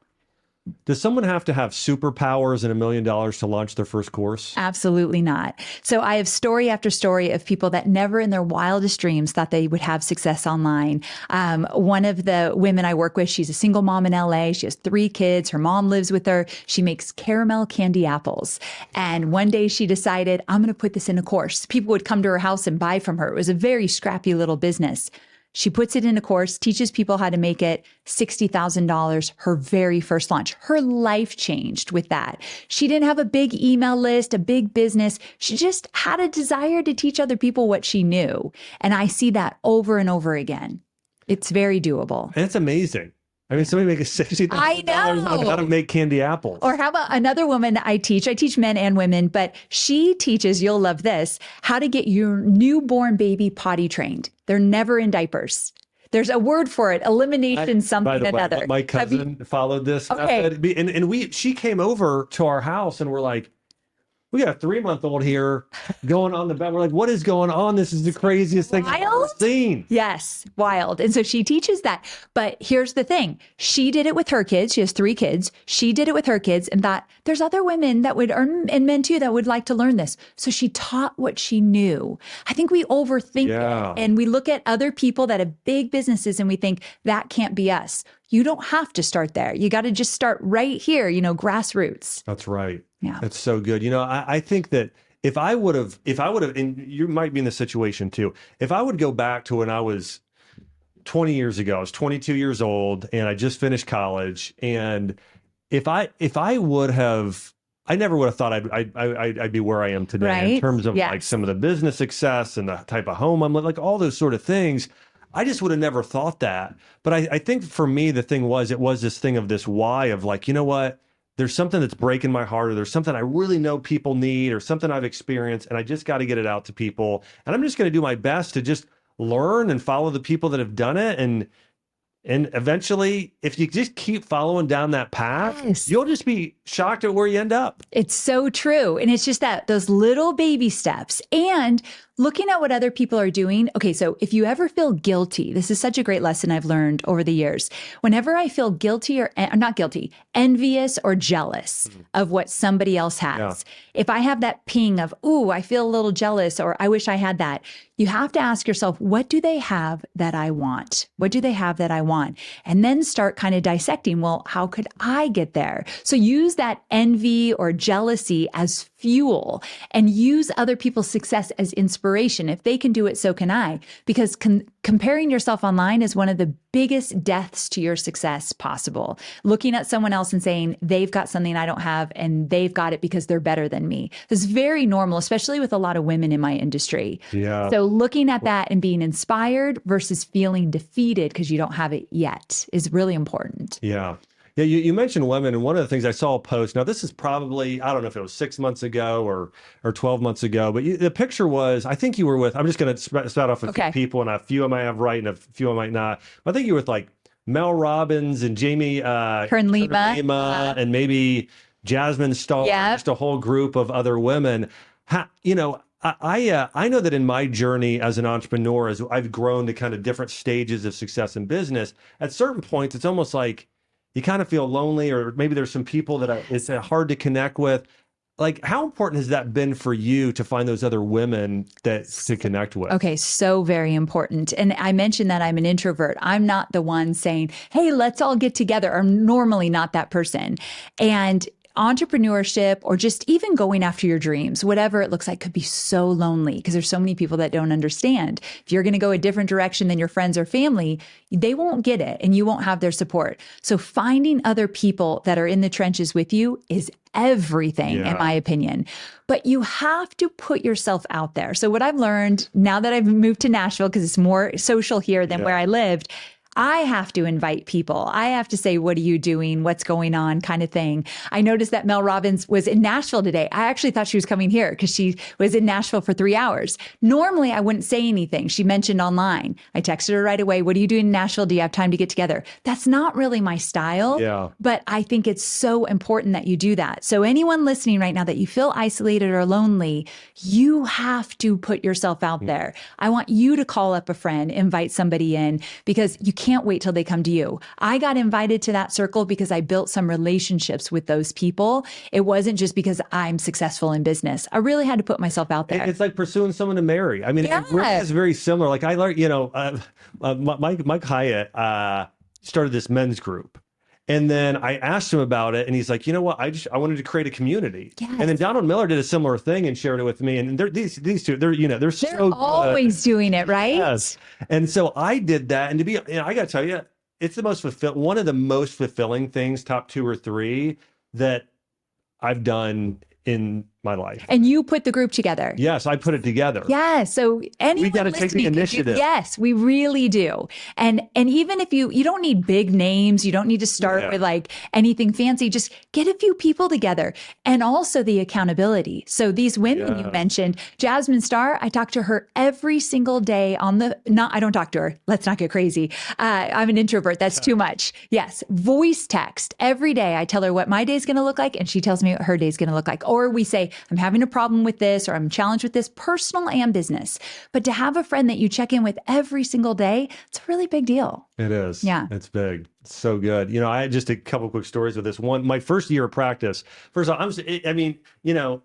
Does someone have to have superpowers and $1 million to launch their first course? Absolutely not. So I have story after story of people that never in their wildest dreams thought they would have success online. One of the women I work with, she's a single mom in LA. She has 3 kids. Her mom lives with her. She makes caramel candy apples. And one day she decided, I'm going to put this in a course. People would come to her house and buy from her. It was a very scrappy little business. She puts it in a course, teaches people how to make it, $60,000, her very first launch. Her life changed with that. She didn't have a big email list, a big business. She just had a desire to teach other people what she knew. And I see that over and over again. It's very doable. And it's amazing. I mean, somebody make a $60,000 on how to make candy apples. Or how about another woman I teach men and women, but she teaches, you'll love this, how to get your newborn baby potty trained. They're never in diapers. There's a word for it, elimination something another. My cousin followed this method. And she came over to our house and we're like, we got a 3-month-old here going on the bed. We're like, what is going on? This is the craziest thing I've ever seen. Yes, wild. And so she teaches that. But here's the thing. She did it with her kids. She has 3 kids. She did it with her kids and thought there's other women that would and men too that would like to learn this. So she taught what she knew. I think we overthink it. And we look at other people that have big businesses and we think that can't be us. You don't have to start there. You got to just start right here, grassroots. That's right. Yeah. That's so good. I think that if I would have, and you might be in this situation too, if I would go back to when I was 20 years ago, I was 22 years old and I just finished college. And if I would have, I never would have thought I'd be where I am today in terms of like some of the business success and the type of home I'm like all those sort of things. I just would have never thought that. But I think for me, the thing was, it was this thing of this why of like, you know what? There's something that's breaking my heart, or there's something I really know people need, or something I've experienced, and I just got to get it out to people. And I'm just going to do my best to just learn and follow the people that have done it. And eventually, if you just keep following down that path, you'll just be shocked at where you end up. It's so true. And it's just that those little baby steps and looking at what other people are doing. Okay, so if you ever feel guilty, this is such a great lesson I've learned over the years. Whenever I feel guilty or not guilty, envious or jealous of what somebody else has, if I have that ping of, ooh, I feel a little jealous or I wish I had that, you have to ask yourself, what do they have that I want? What do they have that I want? And then start kind of dissecting, well, how could I get there? So use that envy or jealousy as fuel and use other people's success as inspiration. If they can do it, so can I. Because comparing yourself online is one of the biggest deaths to your success possible. Looking at someone else and saying, they've got something I don't have and they've got it because they're better than me. This is very normal, especially with a lot of women in my industry. Yeah. So looking at that and being inspired versus feeling defeated because you don't have it yet is really important. Yeah. Yeah, you mentioned women, and one of the things I saw a post, now this is probably, I don't know if it was 6 months ago or 12 months ago, but the picture was, I think you were with, I'm just going to start off with a few people, and a few I might have right and a few I might not. But I think you were with like Mel Robbins and Jamie Kern Lima and maybe Jasmine Starr, just a whole group of other women. I know that in my journey as an entrepreneur, as I've grown to kind of different stages of success in business, at certain points, it's almost like you kind of feel lonely, or maybe there's some people that it's hard to connect with. Like, how important has that been for you to find those other women to connect with? Okay, so very important. And I mentioned that I'm an introvert. I'm not the one saying, hey, let's all get together. I'm normally not that person. And entrepreneurship, or just even going after your dreams, whatever it looks like, could be so lonely because there's so many people that don't understand. If you're going to go a different direction than your friends or family, they won't get it and you won't have their support. So finding other people that are in the trenches with you is everything, in my opinion. But you have to put yourself out there. So what I've learned now that I've moved to Nashville, because it's more social here than where I lived, I have to invite people. I have to say, what are you doing? What's going on? Kind of thing. I noticed that Mel Robbins was in Nashville today. I actually thought she was coming here because she was in Nashville for 3 hours. Normally, I wouldn't say anything. She mentioned online. I texted her right away. What are you doing in Nashville? Do you have time to get together? That's not really my style. Yeah. But I think it's so important that you do that. So anyone listening right now that you feel isolated or lonely, you have to put yourself out there. I want you to call up a friend, invite somebody in, because you can't wait till they come to you. I got invited to that circle because I built some relationships with those people. It wasn't just because I'm successful in business. I really had to put myself out there. It's like pursuing someone to marry. I mean, it really is very similar. Like I learned, Mike Hyatt started this men's group. And then I asked him about it, and he's like, you know what? I wanted to create a community. Yes. And then Donald Miller did a similar thing and shared it with me. And these two, they're so always doing it, right? Yes. And so I did that. And to be, I got to tell you, it's one of the most fulfilling things, top 2 or 3, that I've done in my life. And you put the group together. Yes, I put it together. Yeah. So anyone we got to take the initiative. Yes, we really do. And even if you don't need big names, you don't need to start with like anything fancy, just get a few people together. And also the accountability. So these women you mentioned, Jasmine Star, I talk to her every single day I don't talk to her. Let's not get crazy. I'm an introvert. That's too much. Yes. Voice text every day. I tell her what my day's going to look like, and she tells me what her day's going to look like. Or we say, I'm having a problem with this, or I'm challenged with this, personal and business. But to have a friend that you check in with every single day, it's a really big deal. It is. Yeah. It's big. It's so good. I had just a couple quick stories with this one. My first year of practice, first of all,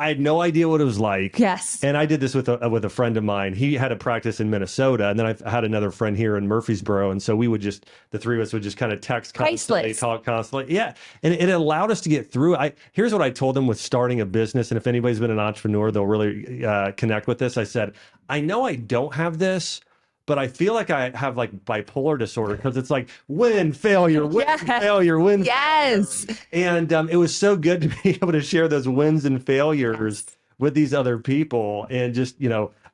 I had no idea what it was like. Yes. And I did this with a friend of mine. He had a practice in Minnesota, and then I had another friend here in Murfreesboro. And so the 3 of us would just kind of text constantly, talk constantly. Yeah. And it allowed us to get through. Here's what I told him with starting a business. And if anybody's been an entrepreneur, they'll really connect with this. I said, I know I don't have this, but I feel like I have like bipolar disorder, because it's like win, failure, failure, win. Yes. And it was so good to be able to share those wins and failures with these other people, and just,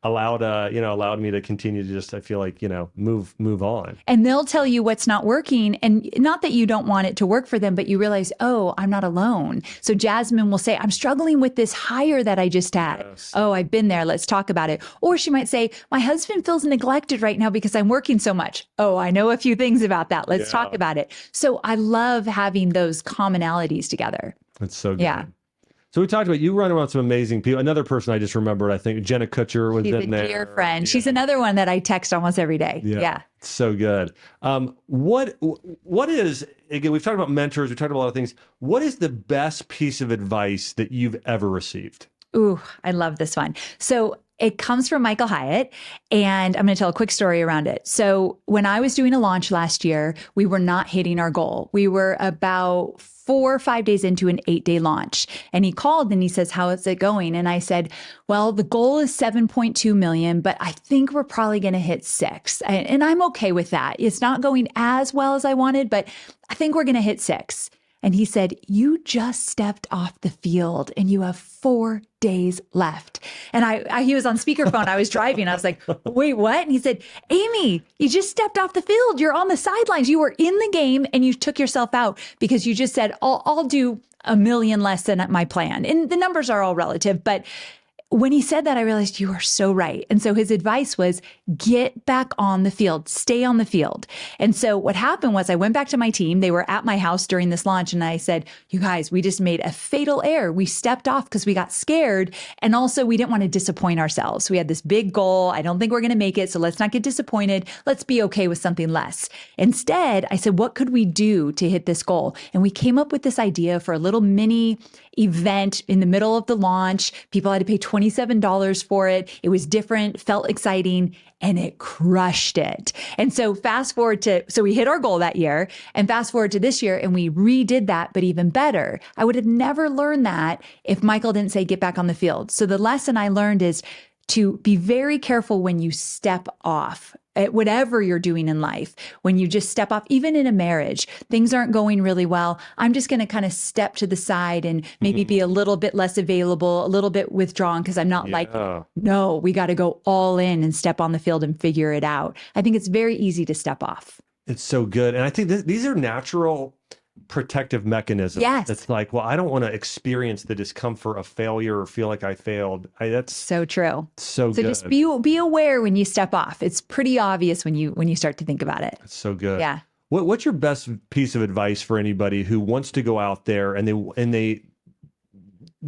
allowed me to continue to just, I feel like, move on. And they'll tell you what's not working. And not that you don't want it to work for them, but you realize, oh, I'm not alone. So Jasmine will say, I'm struggling with this hire that I just had. Yes. Oh, I've been there. Let's talk about it. Or she might say, my husband feels neglected right now because I'm working so much. Oh, I know a few things about that. Let's talk about it. So I love having those commonalities together. That's so good. Yeah. So we talked about, you run around some amazing people. Another person I just remembered, I think Jenna Kutcher was in there. She's a dear friend. She's another one that I text almost every day. Yeah. So good. What is, again, we've talked about mentors, we've talked about a lot of things. What is the best piece of advice that you've ever received? Ooh, I love this one. So it comes from Michael Hyatt, and I'm going to tell a quick story around it. So when I was doing a launch last year, we were not hitting our goal. We were about 4 or 5 days into an 8-day launch. And he called and he says, how is it going? And I said, well, the goal is 7.2 million, but I think we're probably going to hit 6. And I'm okay with that. It's not going as well as I wanted, but I think we're going to hit 6. And he said, you just stepped off the field and you have 4 days left. And he was on speakerphone. I was driving. I was like, wait, what? And he said, Amy, you just stepped off the field. You're on the sidelines. You were in the game and you took yourself out because you just said, I'll do $1 million less than my plan. And the numbers are all relative, but when he said that, I realized you are so right. And so his advice was get back on the field, stay on the field. And so what happened was I went back to my team. They were at my house during this launch. And I said, you guys, we just made a fatal error. We stepped off because we got scared. And also we didn't want to disappoint ourselves. We had this big goal. I don't think we're going to make it. So let's not get disappointed. Let's be okay with something less. Instead, I said, what could we do to hit this goal? And we came up with this idea for a little mini event in the middle of the launch. People had to pay $27 for it. It was different, felt exciting, and it crushed it. And so so we hit our goal that year, and fast forward to this year, and we redid that, but even better. I would have never learned that if Michael didn't say, get back on the field. So the lesson I learned is to be very careful when you step off at whatever you're doing in life. When you just step off, even in a marriage, things aren't going really well. I'm just going to kind of step to the side and maybe be a little bit less available, a little bit withdrawn because I'm not like, no, we got to go all in and step on the field and figure it out. I think it's very easy to step off. It's so good. And I think these are natural protective mechanisms. Yes. It's like, well, I don't want to experience the discomfort of failure or feel like I failed. That's so true. So good. So just be aware when you step off. It's pretty obvious when you start to think about it. It's so good. Yeah. What's your best piece of advice for anybody who wants to go out there and they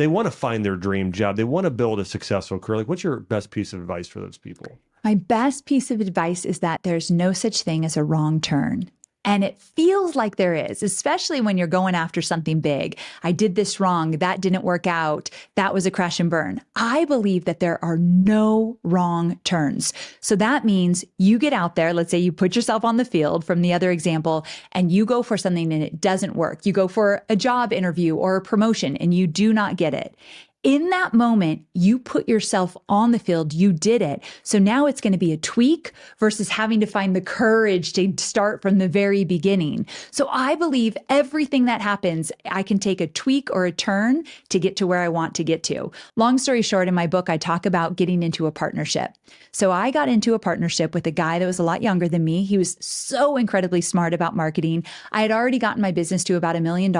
want to find their dream job? They want to build a successful career. Like, what's your best piece of advice for those people? My best piece of advice is that there's no such thing as a wrong turn. And it feels like there is, especially when you're going after something big. I did this wrong. That didn't work out. That was a crash and burn. I believe that there are no wrong turns. So that means you get out there. Let's say you put yourself on the field from the other example and you go for something and it doesn't work. You go for a job interview or a promotion and you do not get it. In that moment, you put yourself on the field, you did it. So now it's going to be a tweak versus having to find the courage to start from the very beginning. So I believe everything that happens, I can take a tweak or a turn to get to where I want to get to. Long story short, in my book, I talk about getting into a partnership. So I got into a partnership with a guy that was a lot younger than me. He was so incredibly smart about marketing. I had already gotten my business to about $1 million.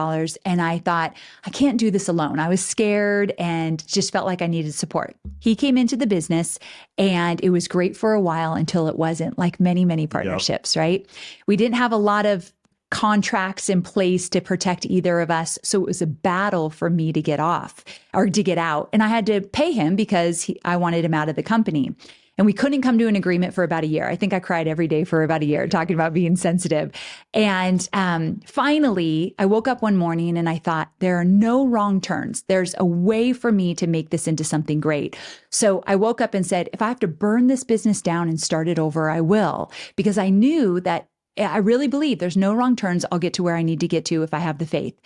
And I thought, I can't do this alone. I was scared and just felt like I needed support. He came into the business and it was great for a while until it wasn't, like many partnerships, right? We didn't have a lot of contracts in place to protect either of us. So it was a battle for me to get off or to get out. And I had to pay him because I wanted him out of the company. And we couldn't come to an agreement for about a year. I think I cried every day for about a year talking about being sensitive. And finally, I woke up one morning and I thought, there are no wrong turns. There's a way for me to make this into something great. So I woke up and said, if I have to burn this business down and start it over, I will. Because I knew that I really believe there's no wrong turns. I'll get to where I need to get to if I have the faith.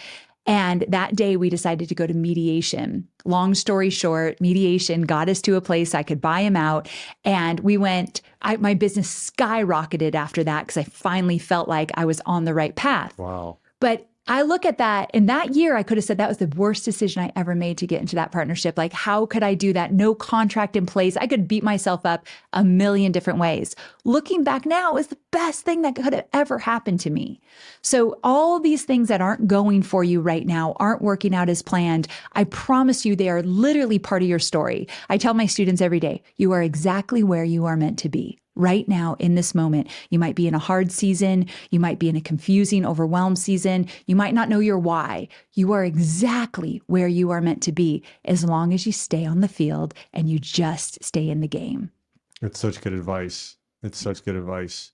And that day we decided to go to mediation. Long story short, mediation got us to a place I could buy him out. And we went, my business skyrocketed after that because I finally felt like I was on the right path. Wow. But I look at that, and that year I could have said that was the worst decision I ever made to get into that partnership. Like, how could I do that? No contract in place. I could beat myself up a million different ways. Looking back now is the best thing that could have ever happened to me. So all these things that aren't going for you right now, aren't working out as planned, I promise you they are literally part of your story. I tell my students every day, you are exactly where you are meant to be. Right now, in this moment, you might be in a hard season. You might be in a confusing, overwhelmed season. You might not know your why. You are exactly where you are meant to be as long as you stay on the field and you just stay in the game. It's such good advice. It's such good advice.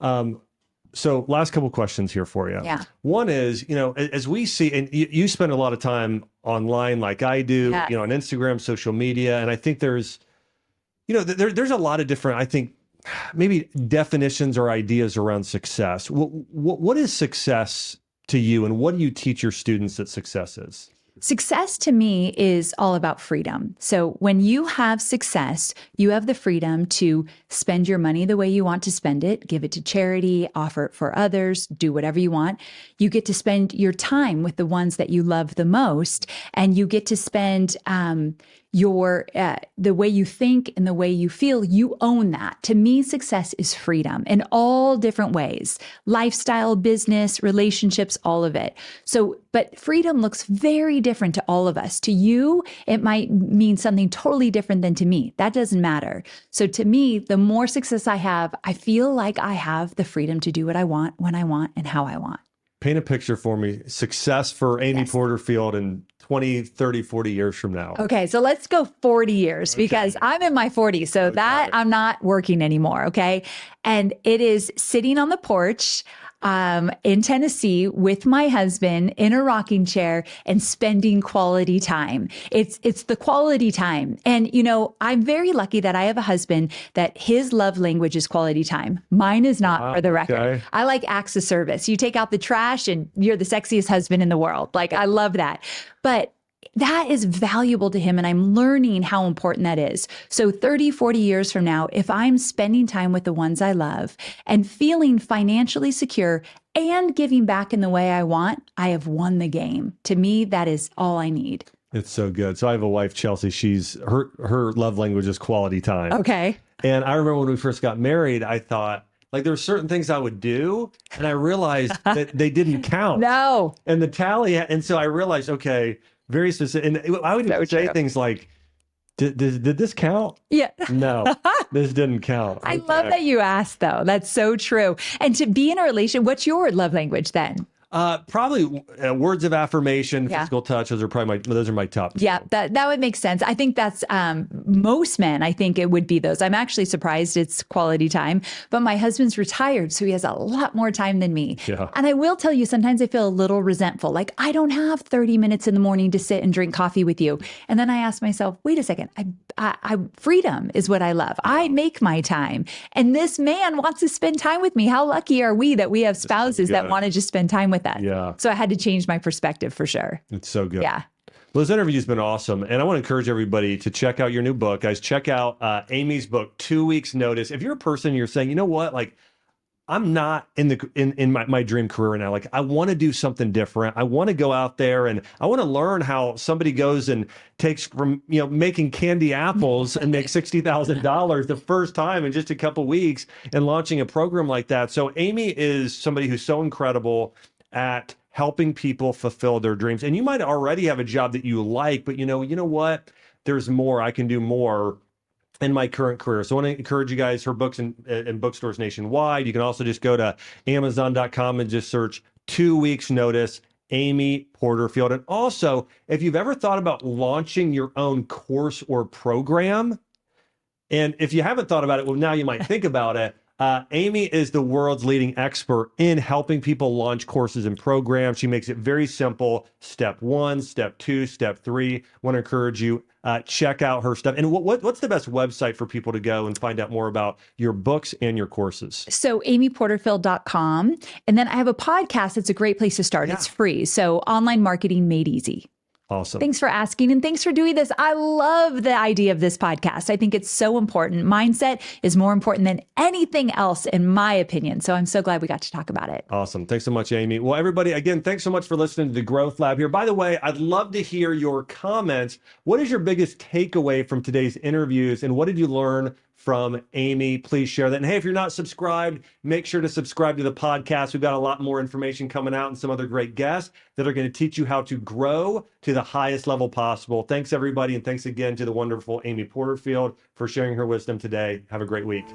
So last couple questions here for you. Yeah. One is, as we see, and you spend a lot of time online like I do, Yeah. On Instagram, social media. And I think there's a lot of different, I think, maybe definitions or ideas around success. What is success to you, and what do you teach your students that success is? Success to me is all about freedom. So when you have success, you have the freedom to spend your money the way you want to spend it, give it to charity, offer it for others, do whatever you want. You get to spend your time with the ones that you love the most, and you get to spend the way you think and the way you feel. You own that. To me, success is freedom in all different ways: lifestyle, business, relationships, all of it. So, but freedom looks very different different to all of us. To you, it might mean something totally different than to me. That doesn't matter. So to me, the more success I have, I feel like I have the freedom to do what I want, when I want, and how I want. Paint a picture for me. Success for Amy Porterfield in 20, 30, 40 years from now. Okay, so let's go 40 years because I'm in my 40s. So that I'm not working anymore. Okay. And it is sitting on the porch in Tennessee with my husband in a rocking chair and spending quality time. It's the quality time. And, you know, I'm very lucky that I have a husband that his love language is quality time. Mine is not, for the record. Okay. I like acts of service. You take out the trash and you're the sexiest husband in the world. Like, I love that. But that is valuable to him. And I'm learning how important that is. So 30, 40 years from now, if I'm spending time with the ones I love and feeling financially secure and giving back in the way I want, I have won the game. To me, that is all I need. It's so good. So I have a wife, Chelsea. Her love language is quality time. Okay. And I remember when we first got married, I thought, like, there were certain things I would do, and I realized that they didn't count. No. And the tally, and so I realized, okay, very specific. And I would even say things like, did this count? Yeah. No, this didn't count. I love that you asked, though. That's so true. And to be in a relationship, what's your love language then? Probably words of affirmation, physical touch. Those are my top two. Yeah, that would make sense. I think that's most men. I think it would be those. I'm actually surprised it's quality time, but my husband's retired, so he has a lot more time than me. Yeah. And I will tell you, sometimes I feel a little resentful. Like, I don't have 30 minutes in the morning to sit and drink coffee with you. And then I ask myself, wait a second, I freedom is what I love. I make my time. And this man wants to spend time with me. How lucky are we that we have spouses that want to just spend time with us? Yeah. So I had to change my perspective for sure. It's so good. Yeah. Well, this interview has been awesome. And I want to encourage everybody to check out your new book. Guys, check out Amy's book, 2 Weeks Notice. If you're a person, you're saying, you know what, like, I'm not in my dream career right now. Like, I want to do something different. I want to go out there and I want to learn how somebody goes and takes from, making candy apples and make $60,000 the first time in just a couple weeks and launching a program like that. So Amy is somebody who's so incredible at helping people fulfill their dreams. And you might already have a job that you like, but you know what? There's more. I can do more in my current career. So I want to encourage you guys, her books in bookstores nationwide. You can also just go to Amazon.com and just search 2 Weeks Notice, Amy Porterfield. And also, if you've ever thought about launching your own course or program, and if you haven't thought about it, well, now you might think about it. Amy is the world's leading expert in helping people launch courses and programs. She makes it very simple. Step 1, step 2, step 3. Want to encourage you, check out her stuff. And what's the best website for people to go and find out more about your books and your courses? So amyporterfield.com. And then I have a podcast. It's a great place to start. Yeah. It's free. So Online Marketing Made Easy. Awesome. Thanks for asking and thanks for doing this. I love the idea of this podcast. I think it's so important. Mindset is more important than anything else, in my opinion. So I'm so glad we got to talk about it. Awesome. Thanks so much, Amy. Well, everybody, again, thanks so much for listening to the Growth Lab here. By the way, I'd love to hear your comments. What is your biggest takeaway from today's interviews, and what did you learn from Amy? Please share that. And hey, if you're not subscribed, make sure to subscribe to the podcast. We've got a lot more information coming out and some other great guests that are going to teach you how to grow to the highest level possible. Thanks, everybody. And thanks again to the wonderful Amy Porterfield for sharing her wisdom today. Have a great week.